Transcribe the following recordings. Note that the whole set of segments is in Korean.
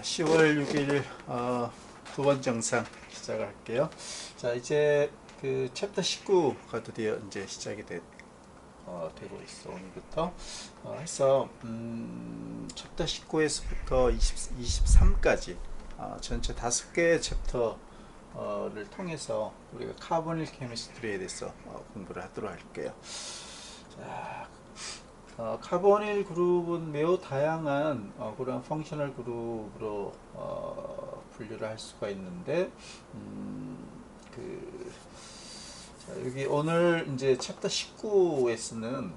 10월 6일 두 번째 영상 시작을 할게요. 자, 이제 그 챕터 19가 드디어 이제 시작이 되고 있어. 오늘부터 해서 챕터 19에서부터 23까지 전체 5개의 챕터를 통해서 우리가 카보닐 케미스트리에 대해서 공부를 하도록 할게요. 자, 카보닐 그룹은 매우 다양한 그런 펑셔널 그룹으로 분류를 할 수가 있는데, 자, 여기 오늘 이제 챕터 19에서는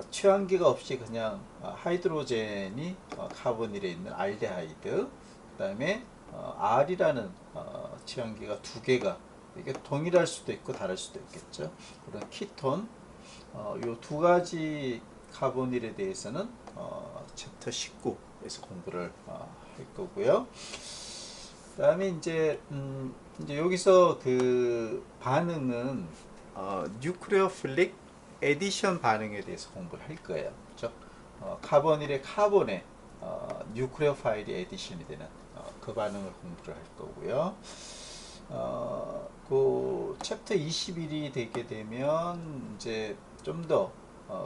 취한기가 없이 그냥 하이드로젠이 카보닐에 있는 알데하이드, 그 다음에 R이라는 취한기가 두 개가, 이게 동일할 수도 있고 다를 수도 있겠죠. 그런 키톤, 요 두 가지 카보닐에 대해서는 챕터 19에서 공부를 할 거고요. 그 다음에 이제 여기서 그 반응은 뉴클레오필릭 에디션 반응에 대해서 공부를 할 거예요. 그렇죠? 카보닐의 카본에 뉴클레오파일이 에디션이 되는 그 반응을 공부를 할 거고요. 그 챕터 21이 되게 되면 이제 좀 더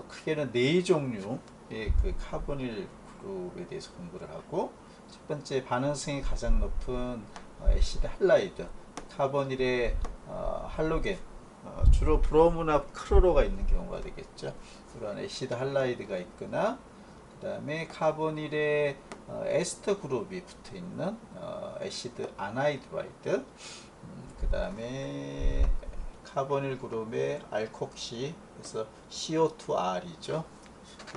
크게는 4종류의 그 카보닐 그룹에 대해서 공부를 하고, 첫 번째 반응성이 가장 높은 애시드 할라이드, 카보닐의 할로겐, 주로 브로모나 크로로가 있는 경우가 되겠죠. 그런 애시드 할라이드가 있거나, 그 다음에 카보닐의 에스터 그룹이 붙어 있는 애시드 아나이드라이드, 그 다음에 카보닐 그룹의 알콕시, 그래서 CO2R이죠.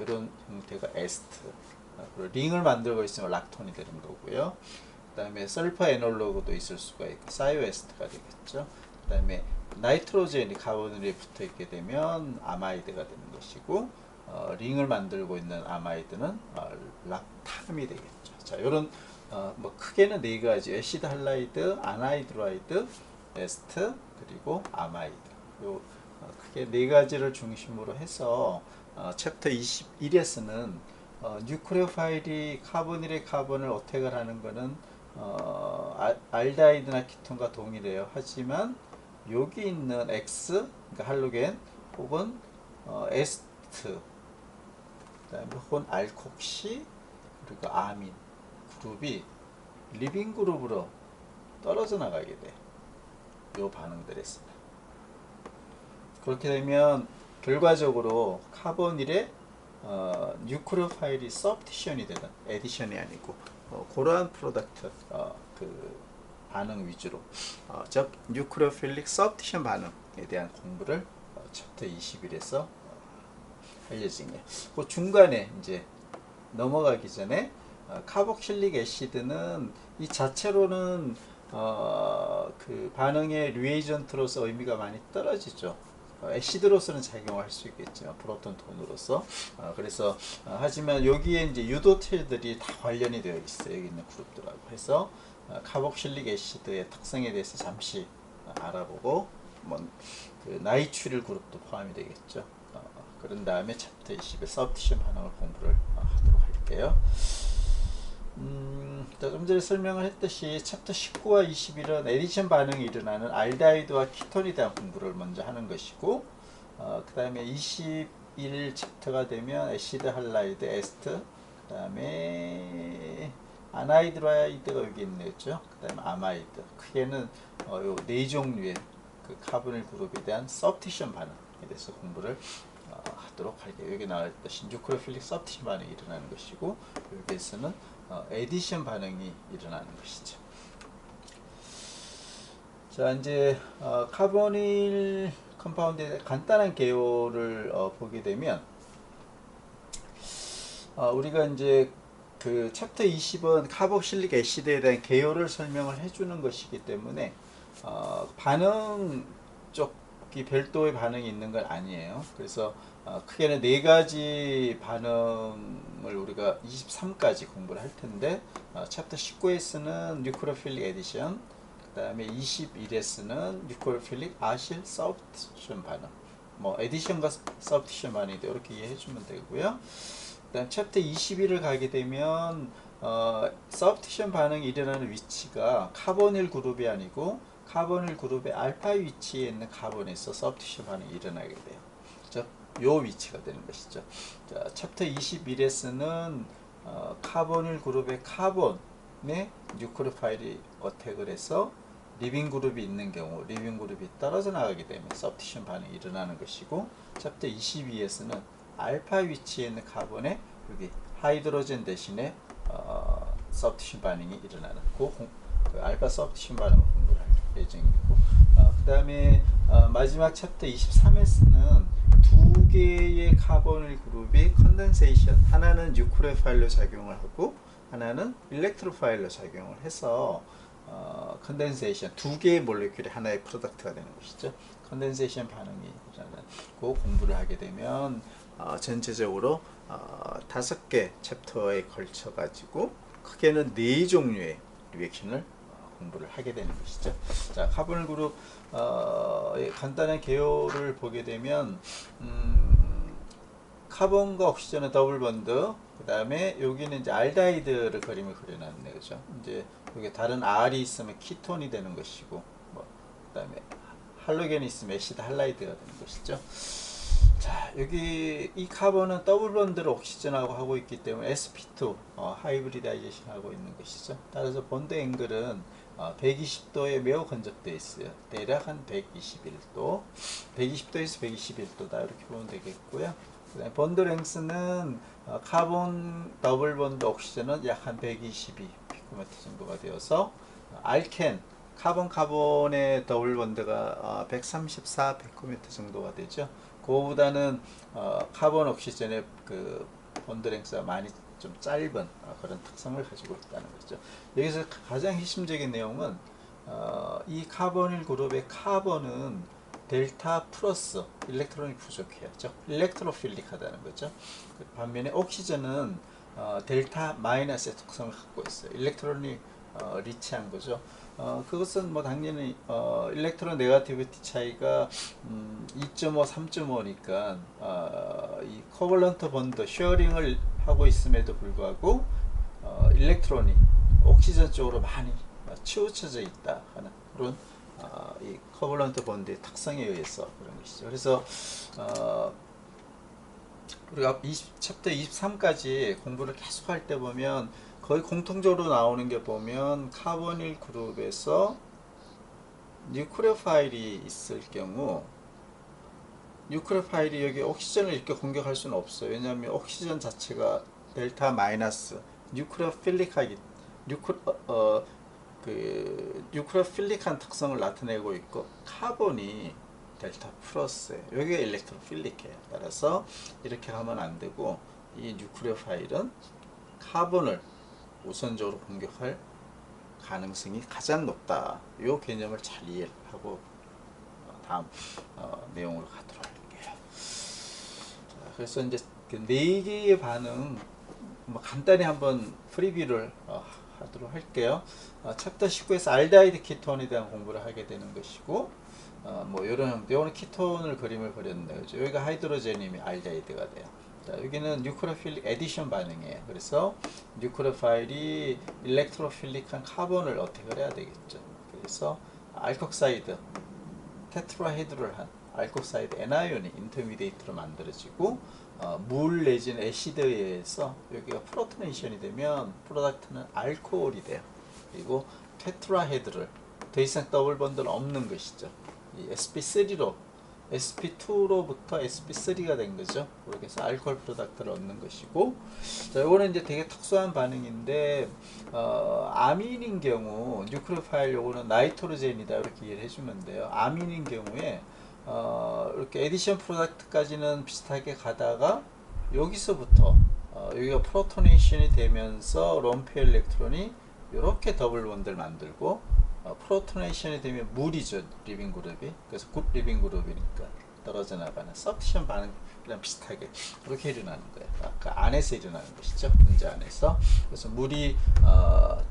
이런 형태가 에스트. 그리고 링을 만들고 있으면 락톤이 되는 거고요. 그 다음에 설퍼 에놀로그도 있을 수가 있고 사이오에스트가 되겠죠. 그 다음에 나이트로젠이 카보닐에 붙어 있게 되면 아마이드가 되는 것이고, 링을 만들고 있는 아마이드는 락탐이 되겠죠. 자, 이런 뭐 크게는 4가지, 애시드 할라이드, 아나이드라이드, 에스트, 그리고 아마이드, 요 크게 4가지를 중심으로 해서 챕터 21에서는 뉴클레오파일이 카보닐의 카본을 어택을 하는 것은 알데하이드나 키톤과 동일해요. 하지만 여기 있는 X, 그러니까 할로겐, 혹은 에스트, 그다음에 혹은 알콕시, 그리고 아민 그룹이 리빙 그룹으로 떨어져 나가게 돼. 요 반응들이 있습니다. 그렇게 되면 결과적으로 카보닐의 뉴클레오파일이 서브티션이 되는, 에디션이 아니고 그러한 프로덕트, 그 반응 위주로, 즉 뉴클레오필릭 서브티션 반응에 대한 공부를 챕터 21에서 할 예정이에요. 그 중간에 이제 넘어가기 전에 카복실릭 애시드는 이 자체로는 그 반응의 리에이전트로서 의미가 많이 떨어지죠. 애시드로서는 작용할 수 있겠지만 프로톤 톤으로서, 그래서 하지만 여기에 이제 유도체들이 다 관련이 되어 있어요. 여기 있는 그룹들하고 해서 카복실릭 애시드의 특성에 대해서 잠시 알아보고, 그 나이트릴 그룹도 포함이 되겠죠. 그런 다음에 챕터 20의 서브티션 반응을 공부를 하도록 할게요. 좀 전에 설명을 했듯이 챕터 19와 21은 에디션 반응이 일어나는 알데하이드와 키톤에 대한 공부를 먼저 하는 것이고, 그 다음에 21 챕터가 되면 애시드 할라이드, 에스트, 그 다음에 아나이드라이드가 여기 있네요. 그 다음에 아마이드, 크게는 요 4종류의 그 카보닐 그룹에 대한 서브티션 반응에 대해서 공부를 하도록 할게요. 여기 나왔듯이 뉴클레오필릭 서브티션 반응이 일어나는 것이고, 여기에서는 에디션 반응이 일어나는 것이죠. 자, 이제 카보닐 컴파운드의 간단한 개요를 보게 되면, 우리가 이제 그 챕터 20은 카복실릭 애시드에 대한 개요를 설명을 해주는 것이기 때문에 반응 쪽이 별도의 반응이 있는 건 아니에요. 그래서 크게는 4가지 반응을 우리가 23까지 공부를 할 텐데, 챕터 19에서는 뉴클레오필릭 에디션, 그 다음에 21에서는 뉴클레오필릭 아실 서브티션 반응, 뭐 에디션과 서브티션 반응인데 이렇게 이해해 주면 되고요. 그 다음 챕터 21을 가게 되면 서브스티션 반응이 일어나는 위치가 카보닐 그룹이 아니고 카보닐 그룹의 알파 위치에 있는 카본에서 서브스티션 반응이 일어나게 돼요. 그죠? 요 위치가 되는 것이죠. 자, 챕터 21에서는 카보닐 그룹의 카본에 뉴크리오파일이 어택을 해서 리빙 그룹이 있는 경우 리빙 그룹이 떨어져 나가게 되면 서브스티션 반응이 일어나는 것이고, 챕터 22에서는 알파 위치에 있는 카본에 여기 하이드로젠 대신에 서브스티션 반응이 일어나는 그 알파 서브스티션 반응을 공부를 할 예정이고, 그 다음에 마지막 챕터 23에서는 두 개의 카보닐 그룹이 컨덴세이션, 하나는 뉴크레오파일로 작용을 하고 하나는 일렉트로파일로 작용을 해서 컨덴세이션, 두 개의 몰레큘이 하나의 프로덕트가 되는 것이죠. 컨덴세이션 반응이 일어나는 그 공부를 하게 되면 전체적으로 5개 챕터에 걸쳐 가지고 크게는 4종류의 리액션을 공부를 하게 되는 것이죠. 자, 카보닐 그룹 간단한 개요를 보게 되면 카본과 옥시전의 더블 본드, 그 다음에 여기는 이제 알데하이드를 그림을 그려놨네, 그죠? 이제 여기 다른 R이 있으면 키톤이 되는 것이고, 그 다음에 할로겐이 있으면 애시드 할라이드가 되는 것이죠. 자, 여기 이 카본은 더블 본드를 옥시전하고 하고 있기 때문에 sp2 하이브리다이제션 하고 있는 것이죠. 따라서 본드 앵글은 120도에 매우 건접되어 있어요. 대략 한 121도, 120도에서 121도다 이렇게 보면 되겠고요. 그다음에 본드 랭스는 카본 더블 본드 옥시전은 약 한 122 피코메터 정도가 되어서 알켄 카본의 더블 본드가 134 피코메터 정도가 되죠. 그거보다는 카본 옥시전의 그 본드 랭스가 많이 좀 짧은 그런 특성을 가지고 있다는 거죠. 여기서 가장 핵심적인 내용은 이 카보닐 그룹의 카본은 델타 플러스 일렉트론이 부족해요. 즉 일렉트로필릭하다는 거죠. 반면에 옥시전은 델타 마이너스의 특성을 갖고 있어요. 일렉트론이 리치한 거죠. 그것은 뭐 당연히 일렉트론 네거티비티 차이가 2.5, 3.5니까 이 코벌런트 본드 쉐어링을 하고 있음에도 불구하고 일렉트론이 옥시전 쪽으로 많이 치우쳐져 있다 하는 그런 이 코벌런트 본드의 특성에 의해서 그런 것이죠. 그래서 우리가 챕터 23까지 공부를 계속 할 때 보면 거의 공통적으로 나오는 게 보면 카보닐 그룹에서 뉴크레오파일이 있을 경우 뉴크레오파일이 여기 옥시전을 이렇게 공격할 수는 없어요. 왜냐하면 옥시전 자체가 델타 마이너스 뉴크레오필릭한 특성을 나타내고 있고 카본이 델타 플러스예요. 여기가 일렉트로필릭해요. 따라서 이렇게 하면 안 되고 이 뉴크레오파일은 카본을 우선적으로 공격할 가능성이 가장 높다. 이 개념을 잘 이해하고 다음 내용으로 가도록 할게요. 자, 그래서 이제 그 4개의 반응 뭐 간단히 한번 프리뷰를 하도록 할게요. 챕터 19에서 알데하이드 키톤에 대한 공부를 하게 되는 것이고, 뭐 이런 키톤을 그림을 그렸는데, 그죠? 여기가 하이드로젠이 알데하이드가 돼요. 자, 여기는 뉴크레오필릭 에디션 반응이에요. 그래서 뉴크레오파일이 일렉트로필릭한 카본을 어택을 해야 되겠죠. 그래서 알콕사이드 테트라헤드를 한 알콕사이드 애나이온이 인터미디에이트로 만들어지고 물 내지는 애시드에 의해서 여기가 프로토네이션이 되면 프로덕트는 알코올이 돼요. 그리고 테트라헤드를 더 이상 더블 본드는 없는 것이죠. 이 sp3로 sp2로부터 sp3가 된 거죠. 그렇게 해서 알코올 프로덕트를 얻는 것이고, 자, 이거는 이제 되게 특수한 반응인데 아민인 경우 뉴크레오파일 요거는 나이트로젠이다 이렇게 이해를 해주면 돼요. 아민인 경우에 이렇게 에디션 프로덕트까지는 비슷하게 가다가 여기서부터 여기가 프로토네이션이 되면서 롬페 일렉트론이 이렇게 더블 본드를 만들고 프로토네이션이 되면 물이죠, 리빙 그룹이. 그래서 굿 리빙 그룹이니까 떨어져 나가는 석션 반응이랑 비슷하게 그렇게 일어나는 거예요. 아까 안에서 일어나는 것이죠, 분자 안에서. 그래서 물이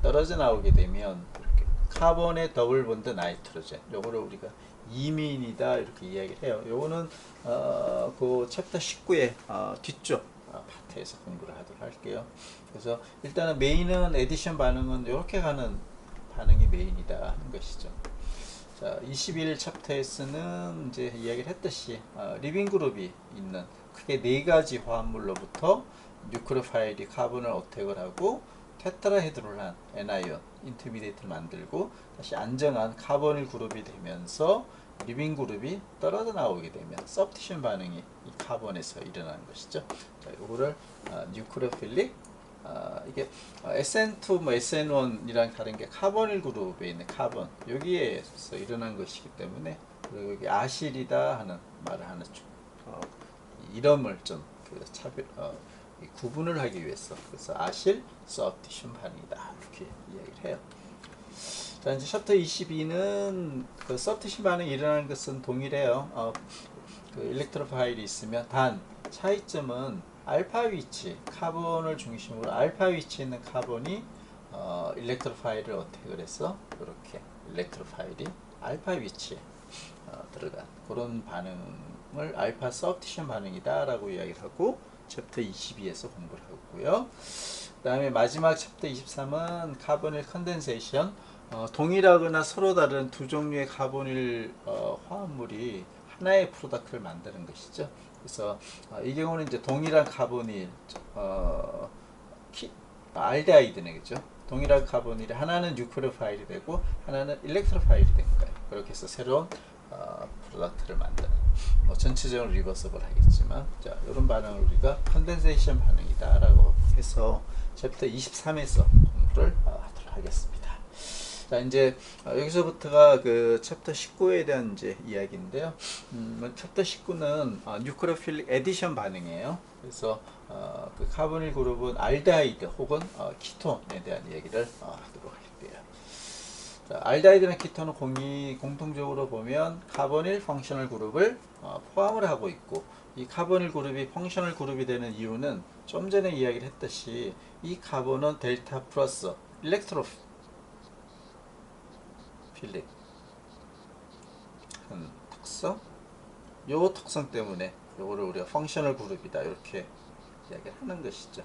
떨어져 나오게 되면 이렇게 카본의 더블 본드 나이트로젠, 요거를 우리가 이민이다 이렇게 이야기를 해요. 요거는 그 챕터 19의 뒤쪽 파트에서 공부를 하도록 할게요. 그래서 일단은 메인은 에디션 반응은 이렇게 가는 반응이 메인이다 하는 것이죠. 자, 21 챕터에서는 이제 이야기를 했듯이 리빙 그룹이 있는 크게 네 가지 화합물로부터 뉴크레오파일이 카본을 어택을 하고 테트라헤드롤한 애나이온 인터미디에이트를 만들고 다시 안정한 카보닐 그룹이 되면서 리빙 그룹이 떨어져 나오게 되면 서브티션 반응이 이 카본에서 일어나는 것이죠. 자, 이거를 뉴크레오필릭 이게 SN2, 뭐 SN1이랑 다른 게 카보닐 그룹에 있는 카본 여기에서 일어난 것이기 때문에 그리고 여기 아실이다 하는 말을 하는 이름을 좀 차별 구분을 하기 위해서 그래서 아실 서브티션 반응이다 이렇게 이야기를 해요. 자, 이제 챕터 22는 그 서브티션 반응이 일어나는 것은 동일해요. 그 일렉트로 파일이 있으면 단 차이점은 알파 위치, 카본을 중심으로 알파 위치에 있는 카본이 일렉트로 파일을 어택을 해서 이렇게 일렉트로 파일이 알파 위치에 들어간 그런 반응을 알파 서브티션 반응이다 라고 이야기를 하고 챕터 22에서 공부를 하고요. 그 다음에 마지막 챕터 23은 카보닐 컨덴세이션, 동일하거나 서로 다른 두 종류의 카보닐 화합물이 하나의 프로덕트를 만드는 것이죠. 그래서 이 경우는 이제 동일한 카보닐 알데하이드네, 그죠? 동일한 카보닐이 하나는 뉴크레오파일이 되고 하나는 일렉트로파일이 된 거예요. 그렇게 해서 새로운 프로덕트를 만드는, 뭐 전체적으로 리버서블 하겠지만, 자, 이런 반응을 우리가 컨덴세이션 반응이다라고 해서 챕터 23에서 공부를 하도록 하겠습니다. 자, 이제 여기서부터가 그 챕터 19에 대한 이제 이야기인데요. 챕터 19는 뉴크레오필릭 에디션 반응이에요. 그래서 그 카보닐 그룹은 알데하이드 혹은 키톤에 대한 얘기를 하도록 할게요. 자, 알데하이드나 키톤은 공통적으로 보면 카보닐 펑셔널 그룹을 포함을 하고 있고, 이 카보닐 그룹이 펑셔널 그룹이 되는 이유는 좀 전에 이야기를 했듯이 이 카본은 델타 플러스 일렉트로필릭 한 특성, 요 특성 때문에 요거를 우리가 펑셔널 그룹이다 이렇게 이야기를 하는 것이죠.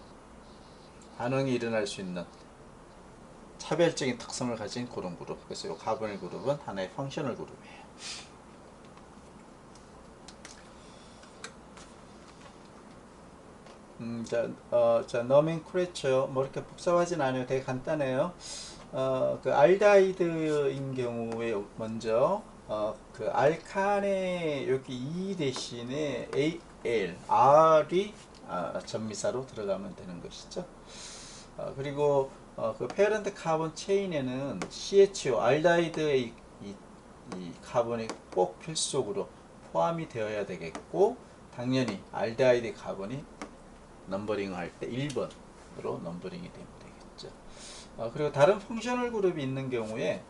반응이 일어날 수 있는 차별적인 특성을 가진 그런 그룹. 그래서 요 카보닐 그룹은 하나의 펑셔널 그룹이에요. 자, 노멘클레처 뭐 이렇게 복잡하진 않아요. 되게 간단해요. 그 알데하이드인 경우에 먼저 그 알칸의 여기 E 대신에 AL, R이 전미사로 들어가면 되는 것이죠. 그리고 그 페어런트 카본 체인에는 CHO, 알데하이드의 이 카본이 꼭 필수적으로 포함이 되어야 되겠고, 당연히 알데하이드 카본이 넘버링 할 때 1번으로 넘버링이 되면 되겠죠. 그리고 다른 펑셔널 그룹이 있는 경우에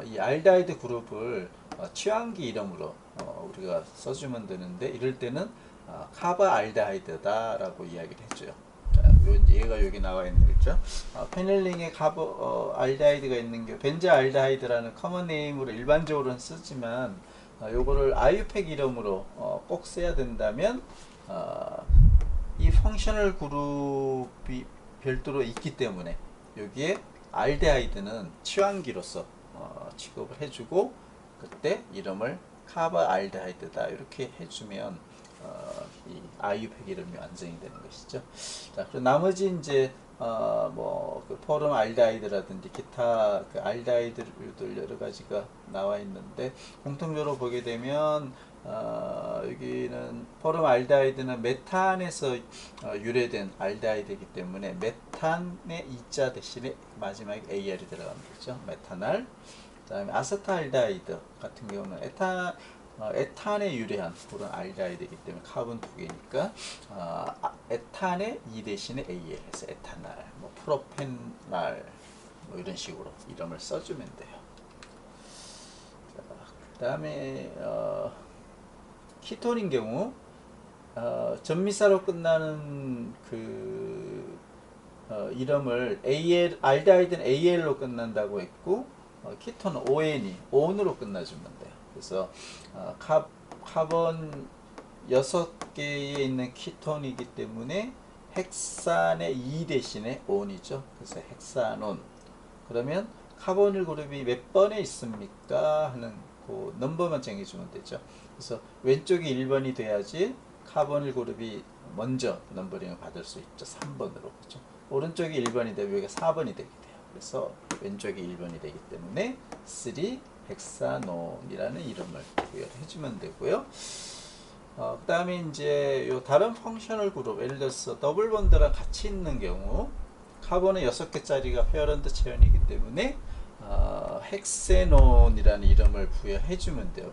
이 알데하이드 그룹을 취향기 이름으로 우리가 써주면 되는데, 이럴 때는 카바 알데하이드다 라고 이야기를 해줘요. 얘가 여기 나와 있는 거죠. 페닐링에 알데하이드가 있는 게 벤자 알데하이드라는 커먼 네임으로 일반적으로는 쓰지만, 요거를 아유팩 이름으로 꼭 써야 된다면 이 펑셔널 그룹이 별도로 있기 때문에 여기에 알데하이드는 취환기로서 취급을 해주고, 그때 이름을 카바 알데하이드다 이렇게 해주면 이 아유팩 이름이 완성이 되는 것이죠. 자, 그리고 나머지 이제 그 포름 알데하이드라든지 기타 그 알데하이드들 여러 가지가 나와 있는데, 공통적으로 보게 되면 여기는 포름 알데하이드는 메탄에서 유래된 알데하이드이기 때문에 메탄의 E자 대신에 마지막에 AR이 들어가면 되죠. 메탄알. 그 다음에 아세트알데하이드 같은 경우는 에탄에 유래한 그런 알데하이드이기 때문에 카본 두 개니까 에탄의 E 대신에 AL 해서 에탄알, 뭐 프로펜알 뭐 이런 식으로 이름을 써주면 돼요. 그 다음에 키톤인 경우 전미사로 끝나는 그 이름을 알데하이드는 AL로 끝난다고 했고, 키톤은 ON이 ON으로 끝나주면 돼요. 그래서 카본 6개에 있는 키톤이기 때문에 헥산의 2 대신에 온이죠. 그래서 헥사논. 그러면 카보닐 그룹이 몇 번에 있습니까? 하는 그 넘버만 정해주면 되죠. 그래서 왼쪽이 1번이 돼야지 카보닐 그룹이 먼저 넘버링을 받을 수 있죠. 3번으로. 그렇죠? 오른쪽이 1번이 되면 여기가 4번이 되게 돼요. 그래서 왼쪽이 1번이 되기 때문에 3 헥사논이라는 이름을 부여를 해주면 되고요. 그 다음에 이제 요 다른 펑셔널 그룹, 예를 들어서 더블 본드랑 같이 있는 경우 카본은 6개짜리가 페어런트 체온이기 때문에 헥세논이라는 이름을 부여해주면 돼요.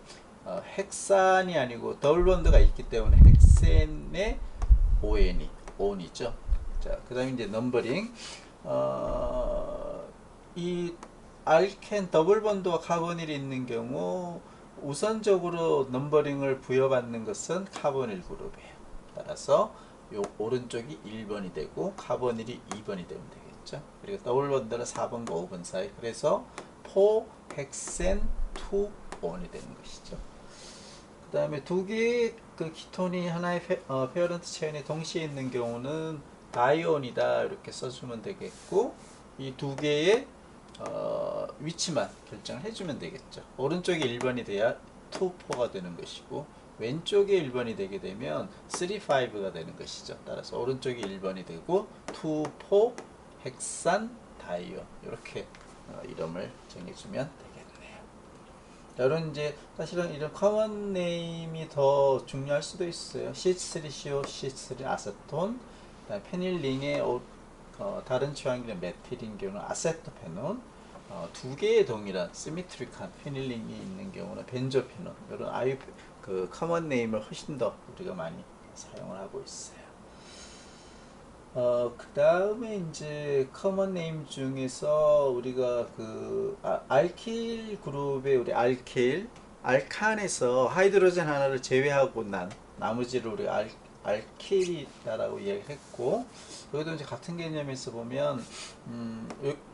헥산이 아니고 더블 본드가 있기 때문에 헥센의 ON이 온이죠. 자, 그 다음에 이제 넘버링. 이 알켄 더블 본드와 카보닐이 있는 경우 우선적으로 넘버링을 부여받는 것은 카보닐 그룹이에요. 따라서 요 오른쪽이 1번이 되고 카보닐이 2번이 되면 되겠죠. 그리고 더블 본드는 4번과 5번 사이. 그래서 4 헥센 2 온이 되는 것이죠. 그 다음에 두 개의 그 키톤이 하나의 페어런트 체인에 동시에 있는 경우는 다이온이다 이렇게 써주면 되겠고, 이 두 개의 위치만 결정을 해주면 되겠죠. 오른쪽이 1번이 돼야 2, 4가 되는 것이고 왼쪽에 1번이 되게 되면 3, 5가 되는 것이죠. 따라서 오른쪽이 1번이 되고 2, 4 헥산 다이온 이렇게 이름을 정해주면 되겠네요. 여러분 이제 사실은 이런 커먼 네임이 더 중요할 수도 있어요. CH3CO, CH3 아세톤, 페닐링의 다른 취향기는 메틸인 경우는 아세토페논, 두 개의 동일한 시미트릭한 페닐링이 있는 경우는 벤조페논, 이런 그 커먼 네임을 훨씬 더 우리가 많이 사용을 하고 있어요. 그 다음에 이제 커먼 네임 중에서 우리가 그 알킬 그룹의 우리 알칸에서 하이드로젠 하나를 제외하고 난 나머지를 우리 알킬이라고 이야기를 했고, 여기도 이제 같은 개념에서 보면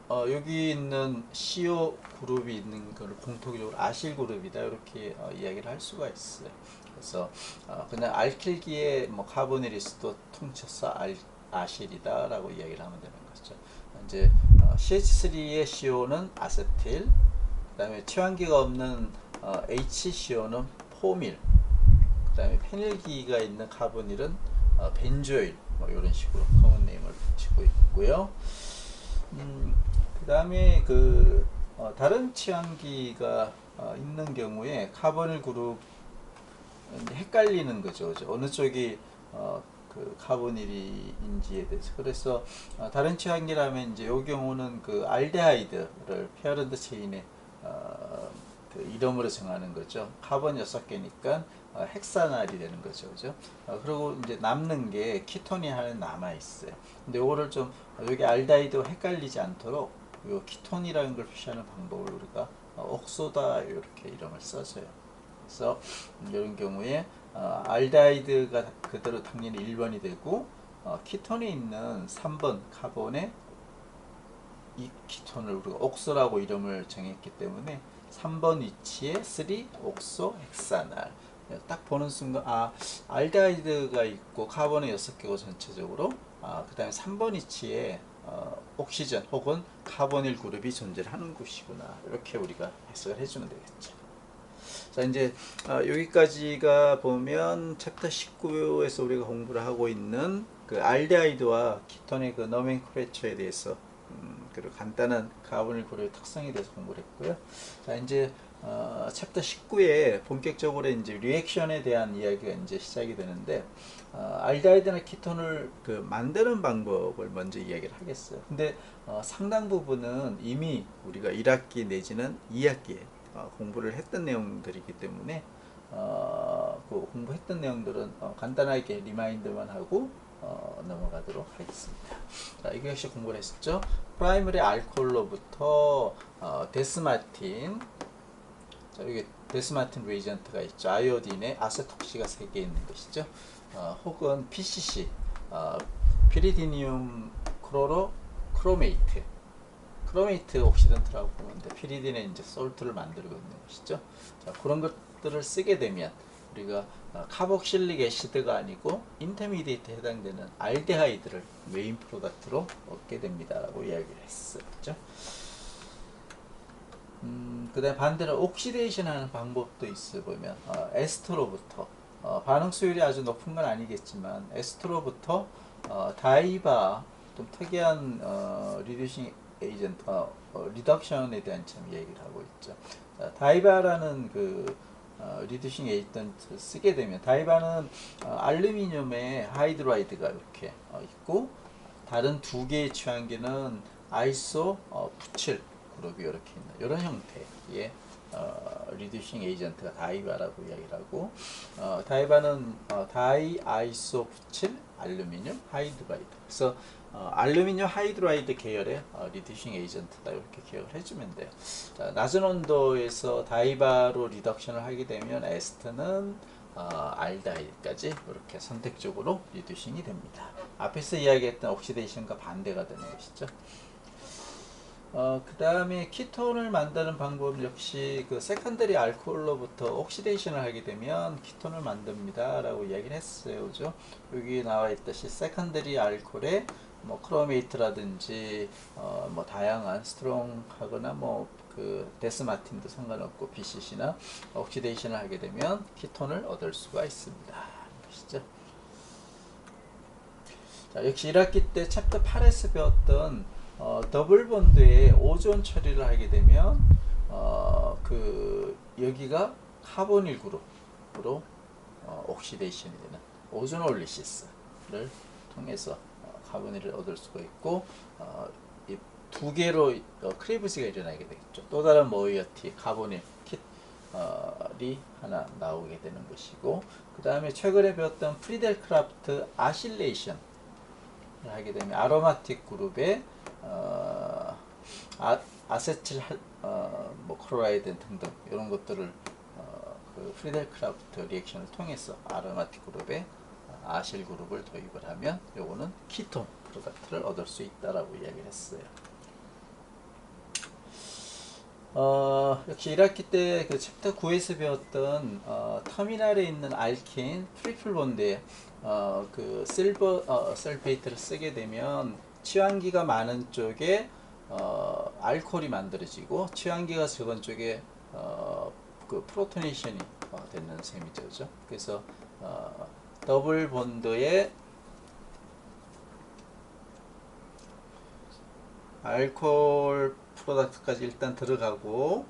여기 있는 CO 그룹이 있는 걸 공통적으로 아실 그룹이다 이렇게 이야기를 할 수가 있어요. 그래서 그냥 알킬기에 뭐 카보닐리스도 통쳐서 아실이다 라고 이야기를 하면 되는 거죠. 이제 CH3의 CO는 아세틸, 그 다음에 취환기가 없는 HCO는 포밀, 그 다음에 페닐기가 있는 카보닐은 벤조일, 뭐 이런 식으로 커먼 네임을 붙이고 있고요. 그 다음에 그 다른 취향기가 있는 경우에 카보닐 그룹 헷갈리는 거죠. 어느 쪽이 그 카보닐인지에 대해서. 그래서 다른 취향기라면 이제 이 경우는 그 알데하이드를 페어런트 체인에 그 이름으로 정하는 거죠. 카본 6개니까 헥사날이 되는 거죠. 그죠? 그리고 이제 남는 게 키톤이 하나 남아 있어요. 근데 이거를 좀 여기 알데하이드와 헷갈리지 않도록 요 키톤이라는 걸 표시하는 방법을 우리가 옥소다 이렇게 이름을 써줘요. 그래서 이런 경우에 알데하이드가 그대로 당연히 1번이 되고 키톤에 있는 3번 카본의 이 키톤을 우리가 옥소라고 이름을 정했기 때문에 3번 위치에 3 옥소 헥사날, 딱 보는 순간 알데하이드가 있고 카본은 6개고 전체적으로 그 다음에 3번 위치에 옥시전 혹은 카보닐 그룹이 존재하는 곳이구나 이렇게 우리가 해석을 해주면 되겠죠. 자, 이제 여기까지가 보면 챕터 19에서 우리가 공부를 하고 있는 그 알데하이드와 키톤의 그 노멘클레처에 대해서 그리고 간단한 카보닐 그룹의 특성에 대해서 공부를 했고요. 자, 이제 챕터 19에 본격적으로 이제 리액션에 대한 이야기가 이제 시작이 되는데, 알데하이드나 키톤을 그 만드는 방법을 먼저 이야기를 하겠어요. 근데 상당 부분은 이미 우리가 1학기 내지는 2학기에 공부를 했던 내용들이기 때문에 그 공부했던 내용들은 간단하게 리마인드만 하고 넘어가도록 하겠습니다. 자, 이거 역시 공부를 했었죠. 프라이머리 알코올로부터 데스마틴, 자, 여기 데스마틴 레이전트가 있죠. 아이오딘에 아세톡시가 3개 있는 것이죠. 혹은 PCC, 피리디늄 크로메이트, 크로메이트 옥시던트라고 보는데 피리딘에 이제 솔트를 만들고 있는 것이죠. 자, 그런 것들을 쓰게 되면 우리가 카복실릭 애시드가 아니고 인터미디에이트에 해당되는 알데하이드를 메인 프로덕트로 얻게 됩니다라고 이야기를 했어요. 그죠? 그 다음에 반대로 옥시데이션 하는 방법도 있어 보면 에스터로부터 반응 수율이 아주 높은 건 아니겠지만 에스터로부터 다이바 좀 특이한 리듀싱 에이전트 리덕션에 대한 참 얘기를 하고 있죠. 자, 다이바라는 그 리듀싱 에이전트 쓰게 되면 다이바는 알루미늄에 하이드라이드가 이렇게 있고 다른 두 개의 취한기는 아이소 97 그룹이 이렇게 있는 이런 형태의 리듀싱 에이전트가 다이바라고 이야기를 하고 다이바는 다이 아이소 97 알루미늄 하이드라이드 그래서 알루미늄 하이드라이드 계열의 리듀싱 에이전트다 이렇게 기억을 해주면 돼요. 자, 낮은 온도에서 다이바로 리덕션을 하게 되면 에스트는 알데하이드까지 이렇게 선택적으로 리듀싱이 됩니다. 앞에서 이야기했던 옥시데이션과 반대가 되는 것이죠. 그 다음에 키톤을 만드는 방법 역시 그 세컨더리 알코올로부터 옥시데이션을 하게 되면 키톤을 만듭니다 라고 이야기를 했어요. 그죠? 여기 나와 있듯이 세컨더리 알코올에 뭐 크로메이트라든지 뭐 다양한 스트롱하거나 뭐 그 데스마틴도 상관없고 BCC나 옥시데이션을 하게 되면 키톤을 얻을 수가 있습니다. 아시죠? 자, 역시 1학기 때 챕터 8에서 배웠던 더블 본드에 오존 처리를 하게 되면 여기가 카보닐 그룹으로 옥시데이션이 되는 오존올리시스를 통해서 카보닐을 얻을 수가 있고 이 두 개로 크레브스가 일어나게 되겠죠. 또 다른 모이어티 카보닐 kit이 하나 나오게 되는 것이고 그 다음에 최근에 배웠던 프리델크라프트 아실레이션 하게 되면 아로마틱 그룹의 아세틸 뭐 클로라이드 등등 이런 것들을 그 프리델크라프트 리액션을 통해서 아로마틱 그룹의 아실 그룹을 도입을 하면 요거는 키톤 프로덕트를 얻을 수 있다라고 이야기를 했어요. 역시 1학기 때 그 챕터 9에서 배웠던 터미널에 있는 알킨 트리플 본드에 그 실버 설페이트를 쓰게 되면 취한기가 많은 쪽에 알코올이 만들어지고 취한기가 적은 쪽에 그 프로토네이션이 되는 셈이죠. 그죠? 그래서 더블 본드에 알코올 프로덕트까지 일단 들어가고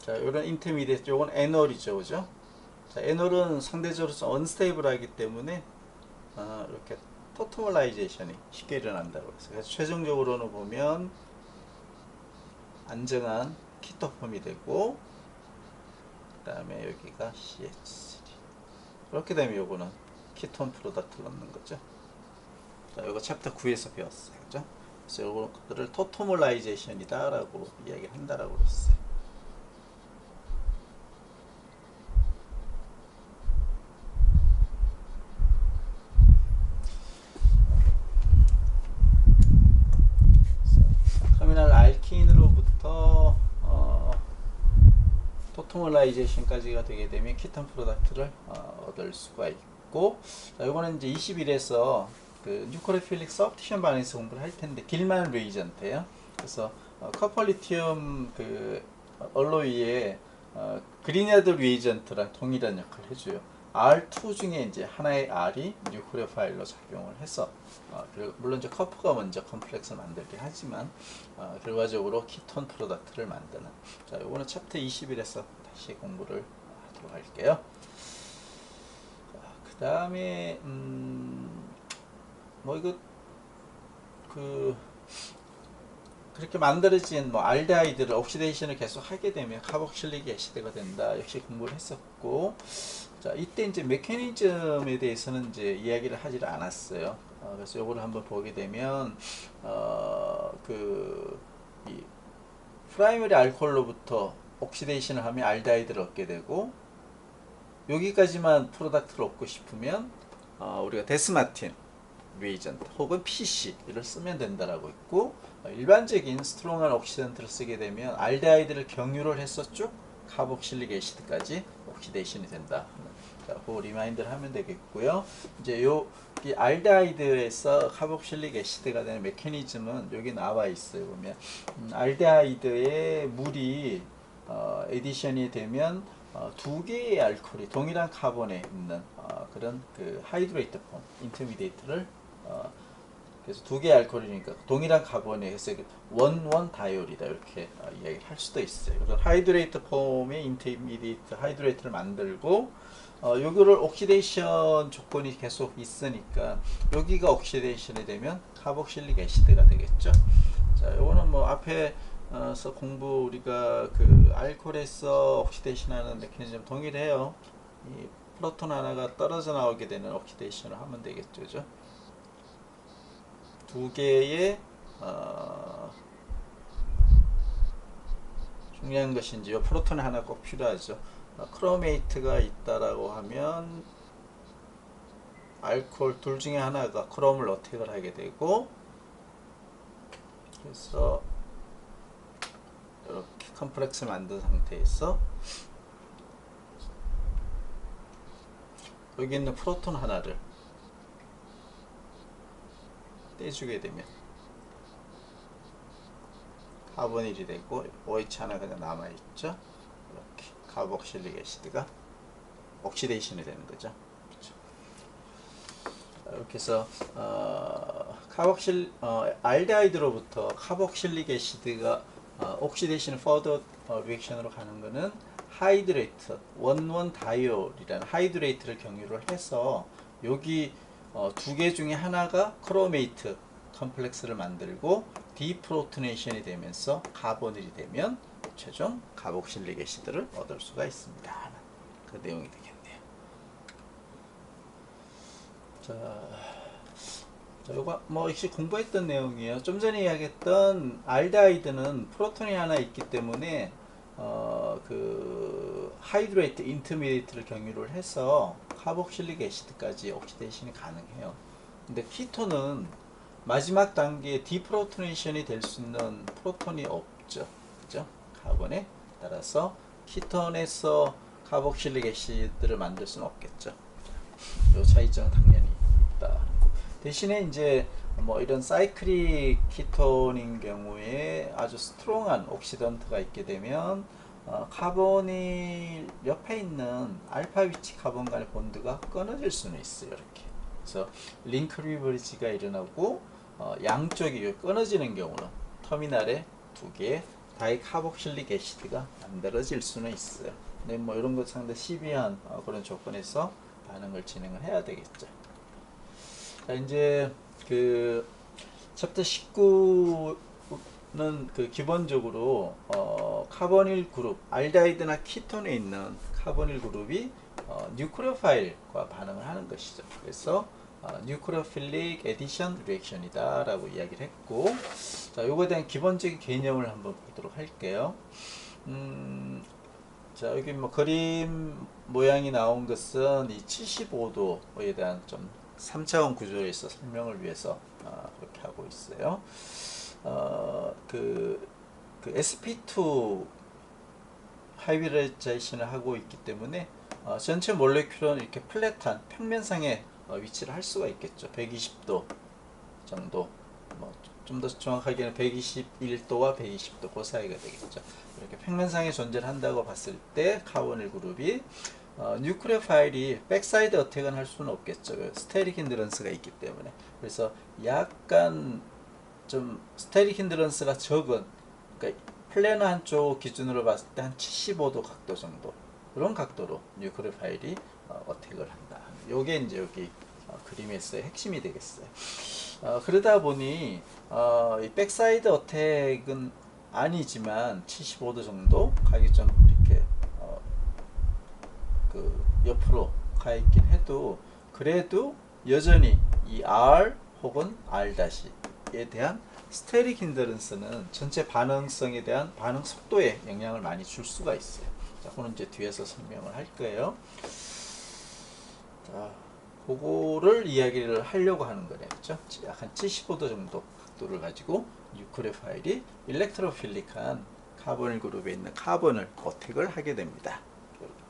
자, 이런 인터미디에이트 요건 에놀이죠. 그죠? 자, 에놀은 상대적으로 좀 언스테이블하기 때문에 이렇게 토토멀라이제이션이 쉽게 일어난다고 해서 그래서 최종적으로는 보면 안정한 키토폼이 되고 그 다음에 여기가 CH3 이렇게 되면 요거는 키톤 프로덕트를 넣는 거죠. 자, 요거 챕터 9에서 배웠어요. 그죠? 그래서 요거를 토토멀라이제이션이다 라고 이야기를 한다라고 그랬어요. 터미널 알킨으로부터 토토멀라이제이션까지가 되게 되면 키톤 프로덕트를 얻을 수가 있고 자, 이거는 이제 21에서 그 뉴크레필릭 서브티션 반응에서 공부를 할 텐데 길만 레이전트예요. 그래서 커펄리티움 그 얼로이의 그리냐드 리에이전트랑 동일한 역할을 해줘요. R2 중에 이제 하나의 R이 뉴크레오파일로 작용을 해서 물론 이제 커프가 먼저 컴플렉스를 만들긴 하지만 결과적으로 키톤 프로덕트를 만드는 자 요거는 챕터 21에서 다시 공부를 하도록 할게요. 그 다음에 뭐 이거 그렇게 만들어진 뭐 알데하이드를 옥시데이션을 계속 하게 되면 카복실릭 애시드가 된다 역시 공부를 했었고 자 이때 이제 메커니즘에 대해서는 이제 이야기를 하지를 않았어요. 그래서 요거를 한번 보게 되면 이 프라이머리 알코올로부터 옥시데이션을 하면 알데하이드를 얻게 되고 여기까지만 프로덕트를 얻고 싶으면 우리가 데스마틴 리에이전트 혹은 PC를 쓰면 된다라고 있고, 일반적인 스트롱한 옥시던트를 쓰게 되면 알데하이드를 경유를 해서 쭉 카복실릭 애시드까지 옥시데이션이 된다. 자, 그 리마인드를 하면 되겠고요. 이제 이 알데하이드에서 카복실릭 애시드가 되는 메커니즘은 여기 나와 있어요. 보면 알데하이드에 물이 에디션이 되면 두 개의 알코올이 동일한 카본에 있는 그런 그 하이드레이트 폼, 인터미디에이트를 그래서 두 개의 알코올이니까 동일한 카본에 해서 원원 다이올이다 이렇게 이야기를 할 수도 있어요. 그래서 하이드레이트 폼의 인터미디에이트 하이드레이트를 만들고 요거를 옥시데이션 조건이 계속 있으니까 여기가 옥시데이션이 되면 카복실릭 애시드가 되겠죠. 자, 요거는 뭐 앞에서 공부 우리가 그 알코올에서 옥시데이션하는 메커니즘 동일해요. 이 프로톤 하나가 떨어져 나오게 되는 옥시데이션을 하면 되겠죠, 그죠? 두 개의 중요한 것이 이제 프로톤 하나 꼭 필요하죠. 크로메이트가 있다라고 하면 알코올 둘 중에 하나가 크롬을 어택을 하게 되고, 그래서 이렇게 컴플렉스 만든 상태에서 여기 있는 프로톤 하나를 떼주게 되면 카보닐이 되고 OH 하나 그냥 남아있죠. 이렇게 카복실릭 애시드가 옥시데이션이 되는 거죠. 그렇죠. 이렇게 해서 알데하이드로부터 카복실릭 애시드가 옥시데이션 퍼더 리액션으로 가는 거는 하이드레이트 원원 다이올이라는 하이드레이트를 경유를 해서 여기 두 개 중에 하나가 크로메이트 컴플렉스를 만들고 디프로토네이션이 되면서 카보닐이 되면 최종 카복실릭 애시드를 얻을 수가 있습니다. 그 내용이 되겠네요. 자, 요거 뭐 역시 공부했던 내용이에요. 좀 전에 이야기했던 알데하이드는 프로톤이 하나 있기 때문에 그 하이드레이트 인터미디에이트를 경유를 해서 카복실릭 애시드까지 옥시데이션이 가능해요. 근데 키톤은 마지막 단계에 디프로토네이션이 될 수 있는 프로톤이 없죠. 그죠? 카본에 따라서 키톤에서 카복실릭 애시드를 만들 수는 없겠죠. 이 차이점은 당연히 있다. 대신에 이제 뭐 이런 사이클릭 키톤인 경우에 아주 스트롱한 옥시던트가 있게 되면 카본이 옆에 있는 알파 위치 카본 간의 본드가 끊어질 수는 있어요. 이렇게. 그래서 링크 리버리지가 일어나고 양쪽이 끊어지는 경우는 터미널에 두 개의 다이카복실릭 애시드가 만들어질 수는 있어요. 근데 뭐 이런 것 상당히 시비한 그런 조건에서 반응을 진행을 해야 되겠죠. 자, 이제 그 챕터 19는 그 기본적으로 카보닐 그룹 알데하이드나 키톤에 있는 카보닐 그룹이 뉴크레오파일과 반응을 하는 것이죠. 그래서 뉴크레오필릭 에디션 리액션이다 라고 이야기를 했고, 자, 요거에 대한 기본적인 개념을 한번 보도록 할게요. 자, 여기 뭐 그림 모양이 나온 것은 이 75도에 대한 좀 3차원 구조에서 설명을 위해서 그렇게 하고 있어요. 그 sp2 하이브리다이제이션을 하고 있기 때문에 전체 몰레큘은 이렇게 플랫한 평면상에 위치를 할 수가 있겠죠. 120도 정도, 뭐 좀 더 정확하게는 121도와 120도 그 사이가 되겠죠. 이렇게 평면상에 존재를 한다고 봤을 때 카보닐 그룹이 뉴크레오파일이 백사이드 어택은 할 수는 없겠죠. 스테릭 힌드런스가 있기 때문에. 그래서 약간 좀 스테릭 힌드런스가 적은, 그러니까 플래너 한쪽 기준으로 봤을 때 한 75도 각도 정도, 그런 각도로 뉴크레오파일이 어택을 한다. 요게 이제 여기 그림에서의 핵심이 되겠어요. 그러다 보니 이 백사이드 어택은 아니지만 75도 정도 가기 좀 이렇게 그 옆으로 가 있긴 해도, 그래도 여전히 이 R 혹은 R-에 대한 스테릭 힌드런스는 전체 반응성에 대한 반응 속도에 영향을 많이 줄 수가 있어요. 자, 그건 이제 뒤에서 설명을 할 거예요. 자, 그거를 이야기를 하려고 하는 거네요. 그렇죠? 약 한 75도 정도 각도를 가지고 뉴크레오파일이 일렉트로필릭한 카보닐 그룹에 있는 카본을 어택을 하게 됩니다.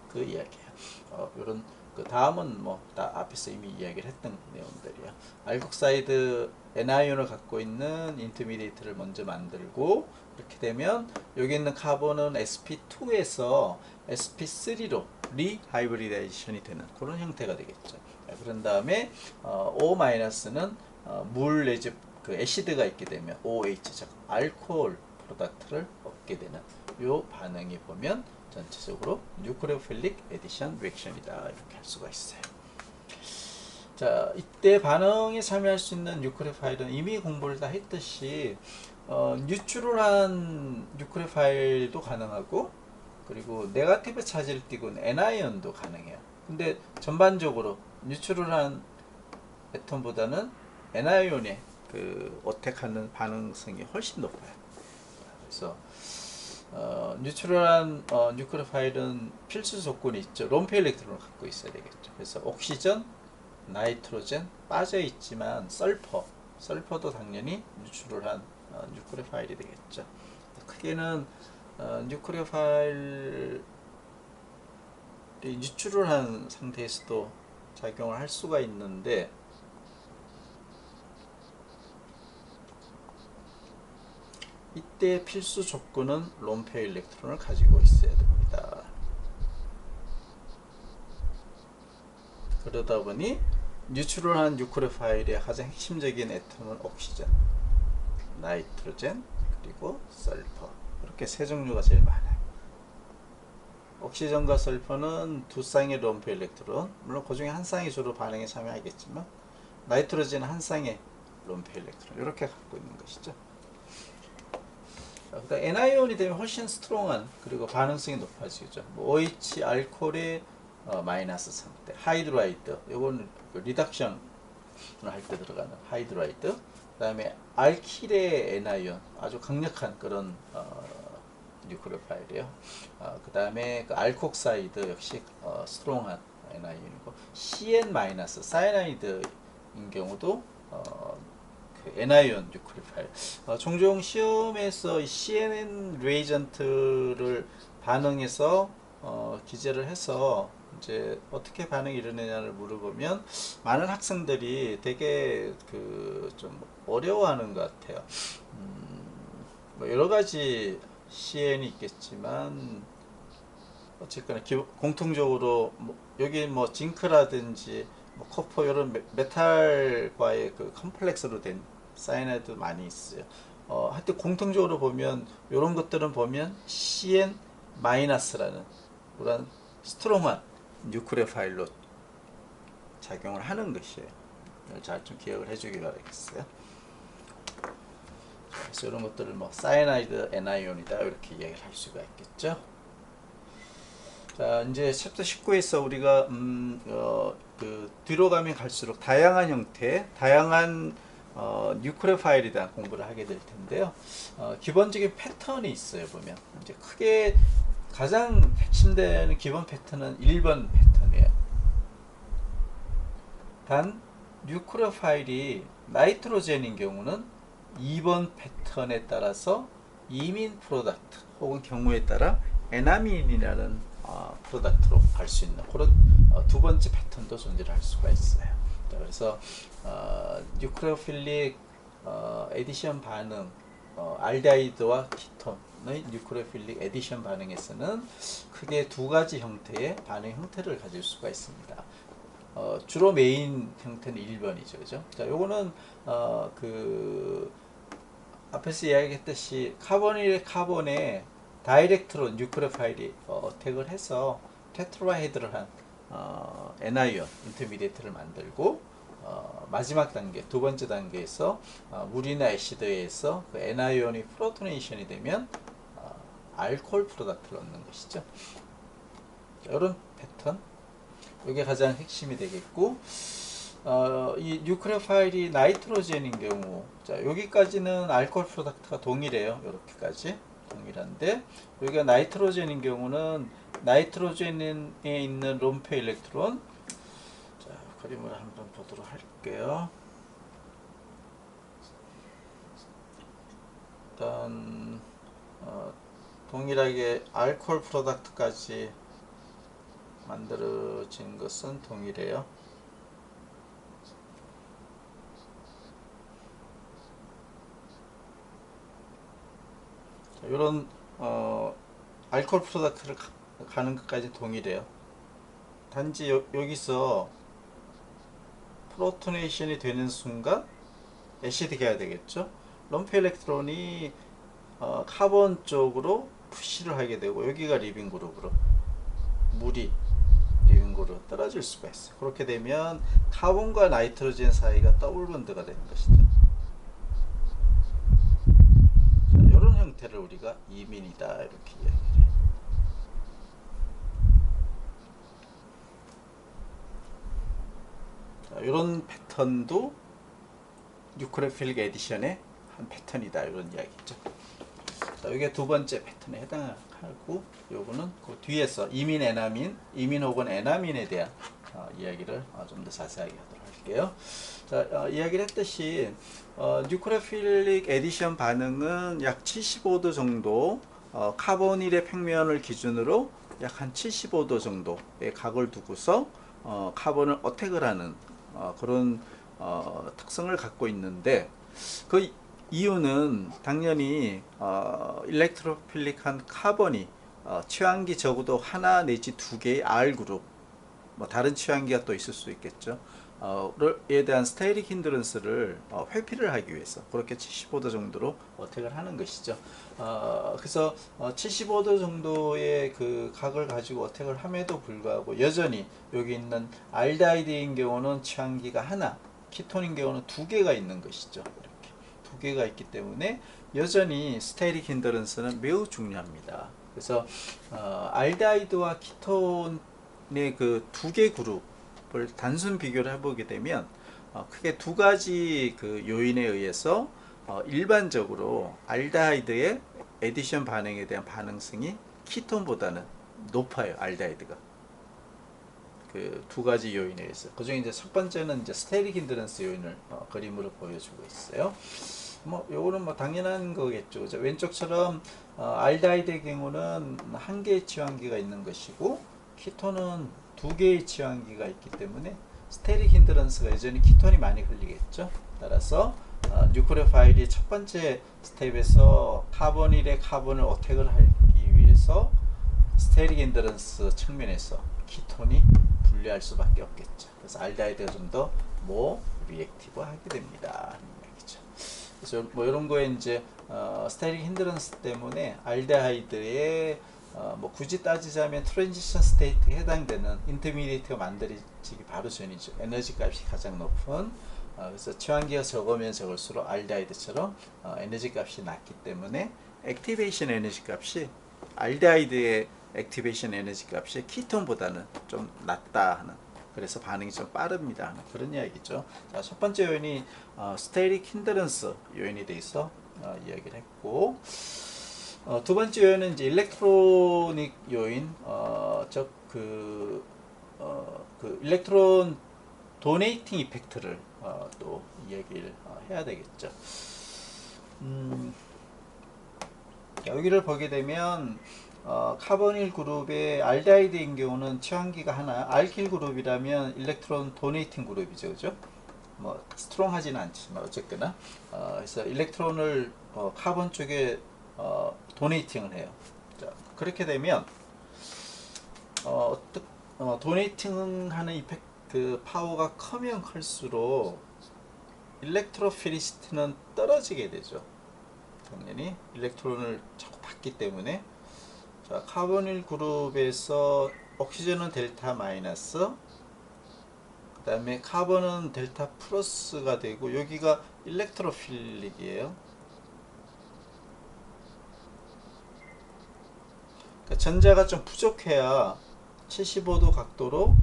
그 이야기예요. 이런 그 다음은 뭐 다 앞에서 이미 이야기를 했던 내용들이에요. 알kok사이드 N아이온을 갖고 있는 인터미디에이트를 먼저 만들고, 이렇게 되면 여기 있는 카본은 sp2에서 sp3로 리하이브리데이션이 되는 그런 형태가 되겠죠. 그런 다음에 O-는 물 내지 그 애시드가 있게 되면 OH, 즉 알코올 프로덕트를 얻게 되는 요 반응이 보면 전체적으로 뉴크레오필릭 에디션 리액션이다, 이렇게 할 수가 있어요. 자, 이때 반응에 참여할 수 있는 뉴크레오파일은 이미 공부를 다 했듯이 뉴트럴한 뉴크레오파일도 가능하고, 그리고 네거티브 차지를 띠고 있는 N아이온도 가능해요. 근데 전반적으로 뉴트럴한 애톰보다는 N아이온의 그 어택하는 반응성이 훨씬 높아요. 그래서 뉴트럴한 뉴크레오파일은 필수 조건이 있죠. 롬페 일렉트론을 갖고 있어야 되겠죠. 그래서 옥시전, 나이트로젠 빠져 있지만 설퍼도 당연히 뉴트럴한 뉴크레오파일이 되겠죠. 크게는 뉴크레오파일이 뉴트럴한 상태에서도 작용을 할 수가 있는데, 이때 필수 조건은 롬페 일렉트론을 가지고 있어야 됩니다. 그러다 보니 뉴트럴한 뉴크레오파일의 가장 핵심적인 애톰은 옥시전, 나이트로젠, 그리고 설퍼, 이렇게 세 종류가 제일 많아요. 옥시전과 설퍼는 두 쌍의 롬페 일렉트론, 물론 그 중에 한 쌍이 주로 반응에 참여하겠지만, 나이트로젠은 한 쌍의 롬페 일렉트론, 이렇게 갖고 있는 것이죠. 그다음 N아이온이 되면 훨씬 스트롱한, 그리고 반응성이 높아지죠. 뭐 OH 알코올의 마이너스 상태, 하이드라이드, 요건 그 리덕션 할 때 들어가는 하이드라이드. 그 다음에 알킬의 N아이온, 아주 강력한 그런 뉴크레오파일이에요. 그 다음에 그 알콕사이드 역시 스트롱한 N아이온이고, CN 마이너스 사이나이드인 경우도 그 N아이온 뉴크레오파일. 종종 시험에서 CNN 레이전트를 반응해서 기재를 해서 이제 어떻게 반응이 일어나냐를 물어보면 많은 학생들이 되게 그 좀 어려워하는 것 같아요. 뭐 여러 가지 CN이 있겠지만 어쨌거나 공통적으로 뭐 여기 뭐 징크라든지 뭐 코퍼 이런 메탈과의 그 컴플렉스로 된 사이나이드 많이 있어요. 하여튼 공통적으로 보면 이런 것들은 보면 CN 마이너스라는 그런 스트롱한 뉴크레오파일로 작용을 하는 것이에요. 잘 좀 기억을 해주기 바라겠어요. 그래서 이런 것들을 뭐 사이나이드 N아이온이다, 이렇게 이야기를 할 수가 있겠죠. 자, 이제 챕터 19에서 우리가 그 뒤로 가면 갈수록 다양한 형태, 다양한 뉴크레오파일에 대한 공부를 하게 될 텐데요. 기본적인 패턴이 있어요. 보면 이제 크게 가장 핵심되는 기본 패턴은 1번 패턴이에요. 단 뉴크레오파일이 나이트로젠인 경우는 2번 패턴에 따라서 이민 프로덕트 혹은 경우에 따라 에나민이라는 프로덕트로 갈 수 있는 그런 두 번째 패턴도 존재를 할 수가 있어요. 자, 그래서 뉴크레오필릭 에디션 반응, 알데하이드와 키톤의 뉴크레오필릭 에디션 반응에서는 크게 두 가지 형태의 반응 형태를 가질 수가 있습니다. 주로 메인 형태는 1번이죠. 그죠? 자, 요거는 그 앞에서 이야기했듯이 카본에 다이렉트로 뉴크레오파일이 어택을 해서 테트라헤드럴한 N아이온 인터미디에이트를 만들고, 마지막 단계, 두 번째 단계에서 물이나 애시드에서 그 N아이온이 프로토네이션이 되면 알코올 프로덕트를 얻는 것이죠. 자, 이런 패턴, 이게 가장 핵심이 되겠고, 이 뉴크레오파일이 나이트로젠인 경우, 자, 여기까지는 알코올 프로덕트가 동일해요. 이렇게까지 동일한데, 여기가 나이트로젠인 경우는 나이트로젠에 있는 롬페 일렉트론, 자, 그림을 한번 보도록 할게요. 일단 동일하게 알코올 프로덕트까지 만들어진 것은 동일해요. 이런 알코올 프로덕트를 가는 것까지 동일해요. 단지 여기서 프로토네이션이 되는 순간 애시드가 되겠죠. 럼프 일렉트론이 카본 쪽으로 푸시를 하게 되고, 여기가 리빙 그룹으로, 물이 리빙 그룹으로 떨어질 수가 있어요. 그렇게 되면 카본과 나이트로젠 사이가 더블 본드가 되는 것이죠. 자, 이런 형태를 우리가 이민이다 이렇게 이야기를 해요. 이런 패턴도 뉴크레필릭 에디션의 한 패턴이다 이런 이야기죠. 자, 이게 두 번째 패턴에 해당하고, 요거는 그 뒤에서 이민 에나민, 이민 혹은 에나민에 대한 이야기를 좀 더 자세하게 하도록 할게요. 자, 이야기를 했듯이 뉴크레필릭 에디션 반응은 약 75도 정도, 카보닐의 평면을 기준으로 약 한 75도 정도의 각을 두고서 카본을 어택을 하는 그런 특성을 갖고 있는데, 그 이유는 당연히 일렉트로필릭한 카본이 취환기 적어도 하나 내지 두 개의 R그룹, 뭐 다른 취환기가 또 있을 수 있겠죠. 에 대한 스테이릭 힌드런스를 회피를 하기 위해서 그렇게 75도 정도로 어택을 하는 것이죠. 그래서 75도 정도의 그 각을 가지고 어택을 함에도 불구하고 여전히 여기 있는 알데하이드인 경우는 취환기가 하나, 키톤인 경우는 두 개가 있는 것이죠. 이렇게 두 개가 있기 때문에 여전히 스테이릭 힌드런스는 매우 중요합니다. 그래서 알데하이드와 키톤의 그 두 개 그룹을 단순 비교를 해보게 되면 크게 두 가지 그 요인에 의해서 일반적으로 알데하이드의 에디션 반응에 대한 반응성이 키톤보다는 높아요. 알데하이드가 그 두 가지 요인에 의해서. 그중에 이제 첫 번째는 이제 스테릭 힌드런스 요인을 그림으로 보여주고 있어요. 뭐 요거는 뭐 당연한 거겠죠. 그죠? 왼쪽처럼 알데하이드의 경우는 한 개의 취환기가 있는 것이고, 키톤은 두 개의 취환기가 있기 때문에 스테릭 힌드런스가 여전히 키톤이 많이 흘리겠죠. 따라서 뉴크레오파일이 첫 번째 스텝에서 카보닐의 카본을 어택을 하기 위해서 스테릭 힌드런스 측면에서 키톤이 분리할 수밖에 없겠죠. 그래서 알데하이드가 좀 더 뭐 리액티브 하게 됩니다 하는 얘기죠. 그래서 뭐 이런 거에 이제 스테릭 힌드런스 때문에 알데하이드의 뭐 굳이 따지자면 트랜지션 스테이트에 해당되는 인터미디에이트가 만들어지기 바로 전이죠. 에너지 값이 가장 높은, 그래서 취환기가 적으면 적을수록 알데하이드처럼 에너지 값이 낮기 때문에 액티베이션 에너지 값이 알데하이드의 액티베이션 에너지 값이 키톤보다는 좀 낮다 하는, 그래서 반응이 좀 빠릅니다 하는 그런 이야기죠. 자, 첫 번째 요인이 스테릭 힌드런스 요인에 대해서 이야기를 했고, 두 번째 요인은 이제 일렉트로닉 요인, 즉 그 일렉트론 도네이팅 이펙트를 또 이야기를 해야 되겠죠. 여기를 보게 되면 카보닐 그룹의 알데하이드인 경우는 취환기가 하나, 알킬 그룹이라면 일렉트론 도네이팅 그룹이죠, 그죠? 뭐 스트롱하지는 않지만 어쨌거나 그래서 일렉트론을 카본 쪽에 도네이팅을 해요. 자, 그렇게 되면 도네이팅하는 이펙트 파워가 크면 클수록 일렉트로피리시티는 떨어지게 되죠. 당연히 일렉트론을 자꾸 받기 때문에. 자, 카보닐 그룹에서 옥시전은 델타 마이너스, 그 다음에 카본은 델타 플러스가 되고, 여기가 일렉트로필릭이에요. 그러니까 전자가 좀 부족해야 75도 각도로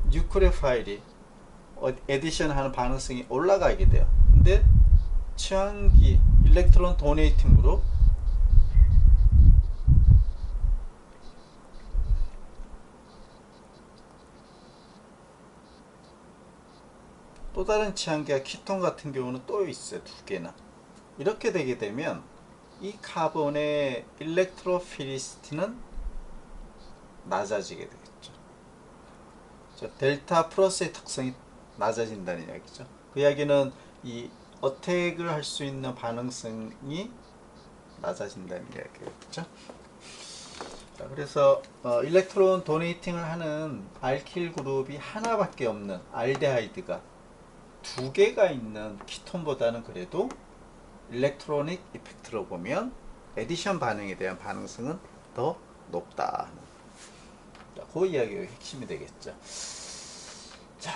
뉴크레오파일이 에디션 하는 반응성이 올라가게 돼요. 근데 취환기 일렉트론 도네이팅 그룹, 또 다른 취한계가 키톤 같은 경우는 또 있어요. 두 개나. 이렇게 되게 되면 이 카본의 일렉트로피리시티는 낮아지게 되겠죠. 델타 플러스의 특성이 낮아진다는 이야기죠. 그 이야기는 이 어택을 할 수 있는 반응성이 낮아진다는 이야기겠죠. 자, 그래서 일렉트론 도네이팅을 하는 알킬 그룹이 하나밖에 없는 알데하이드가 두 개가 있는 키톤보다는 그래도 일렉트로닉 이펙트로 보면 에디션 반응에 대한 반응성은 더 높다. 자, 그 이야기가 핵심이 되겠죠. 자,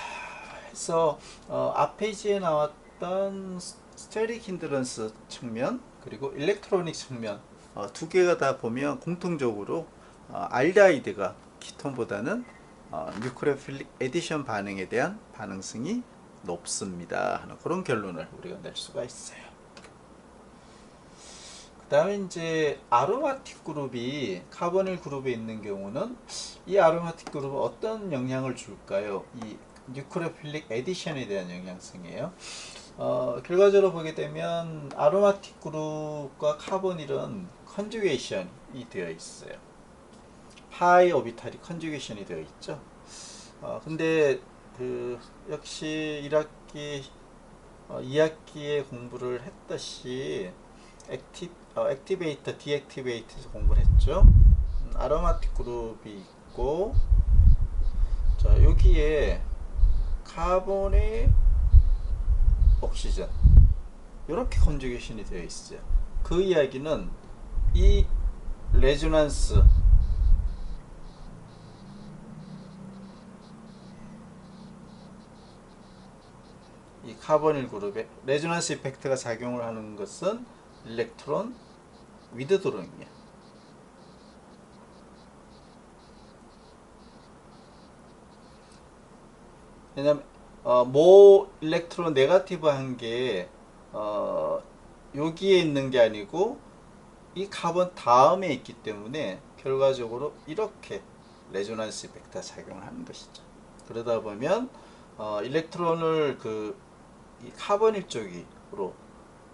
그래서 앞 페이지에 나왔던 스테릭 힌드런스 측면 그리고 일렉트로닉 측면 두 개가 다 보면 공통적으로 알데하이드가 키톤보다는 뉴크레오필릭 에디션 반응에 대한 반응성이 높습니다 하는 그런 결론을 우리가 낼 수가 있어요. 그 다음에 이제 아로마틱 그룹이 카보닐 그룹에 있는 경우는 이 아로마틱 그룹은 어떤 영향을 줄까요? 이 뉴크레오필릭 에디션에 대한 영향성이에요. 결과적으로 보게 되면 아로마틱 그룹과 카보닐은 컨주게이션이 되어 있어요. 파이 오비탈이 컨주게이션이 되어 있죠. 근데 역시 1학기 2학기에 공부를 했듯이 액티베이터, 디액티베이터에서 공부를 했죠. 아로마틱 그룹이 있고, 자, 여기에 카본의 옥시전 이렇게 컨주게이션이 되어 있어요. 그 이야기는 이 레조넌스 이 카보닐 그룹에 레조넌스 이펙트가 작용을 하는 것은 일렉트론 위드드로잉이야. 왜냐면 모 일렉트론 네거티브 한 게 여기에 있는 게 아니고 이 카본 다음에 있기 때문에 결과적으로 이렇게 레조넌스 이펙트가 작용을 하는 것이죠. 그러다 보면 일렉트론을 이 카보닐 쪽으로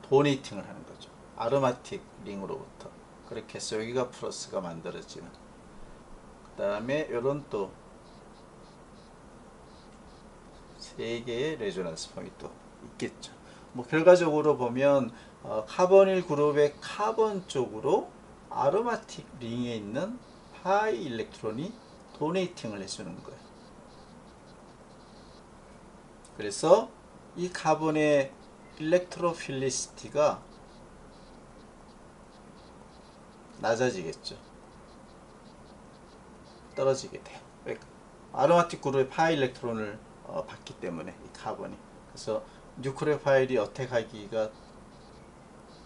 도네이팅을 하는 거죠. 아로마틱 링으로부터. 그렇게 해서 여기가 플러스가 만들어지는. 그 다음에 요런 또 세 개의 레조넌스 폼이 또 있겠죠. 뭐 결과적으로 보면 카보닐 그룹의 카본 쪽으로 아로마틱 링에 있는 파이 일렉트론이 도네이팅을 해주는 거예요. 그래서 이 카본의 일렉트로필리시티가 낮아지겠죠. 떨어지게 돼요. 아로마틱 그룹의 파이 일렉트론을 받기 때문에 이 카본이. 그래서 뉴크레오파일이 어택하기가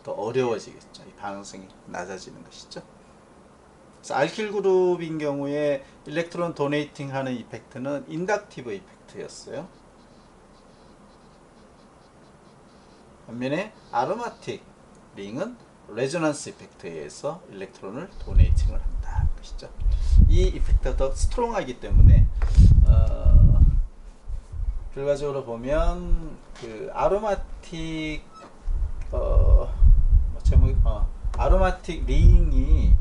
더 어려워지겠죠. 이 반응성이 낮아지는 것이죠. 그래서 알킬 그룹인 경우에 일렉트론 도네이팅 하는 이펙트는 인덕티브 이펙트였어요. 반면에 아로마틱 링은 레조넌스 이펙트에 의해서 일렉트론을 도네이팅을 한다는 것이죠. 이 이펙트가 더 스트롱하기 때문에 결과적으로 보면 아로마틱 아로마틱 링이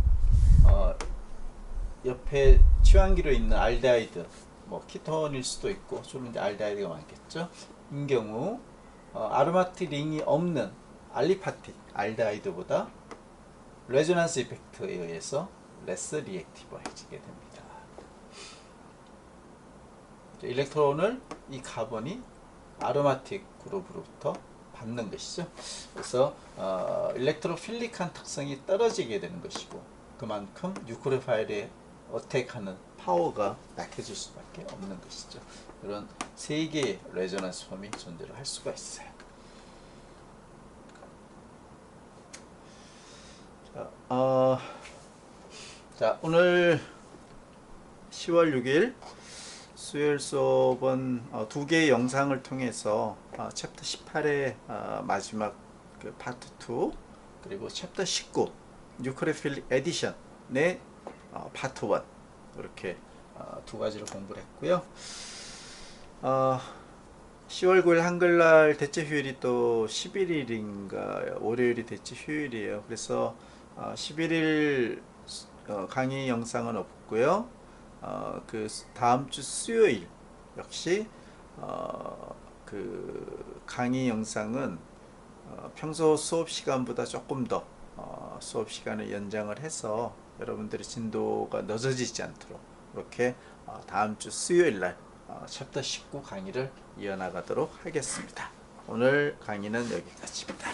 옆에 치환기로 있는 알데하이드, 뭐 키톤일 수도 있고 주로 이제 알데하이드가 많겠죠. 인 경우 아로마틱 링이 없는 알리파틱 알데하이드보다 레조넌스 이펙트에 의해서 레스 리액티브해지게 됩니다. 일렉트론을 이 카본이 아로마틱 그룹으로부터 받는 것이죠. 그래서 일렉트로필릭한 특성이 떨어지게 되는 것이고 그만큼 뉴크레오파일에 어택하는 파워가 약해질 수밖에 없는 것이죠. 이런 세 개의 레조넌스 폼이 존재를 할 수가 있어요. 자, 오늘 10월 6일 수요일 수업은 두 개의 영상을 통해서 챕터 18의 마지막 파트 2 그리고 챕터 19 뉴크레오필릭 에디션의 파트 1 이렇게 두 가지를 공부를 했고요. 10월 9일 한글날 대체 휴일이 또 11일인가 월요일이 대체 휴일이에요. 그래서 11일 강의 영상은 없고요. 그 다음 주 수요일 역시 그 강의 영상은 평소 수업 시간보다 조금 더 수업 시간을 연장을 해서 여러분들의 진도가 늦어지지 않도록 이렇게 다음 주 수요일 날 챕터 19 강의를 이어나가도록 하겠습니다. 오늘 강의는 여기까지입니다.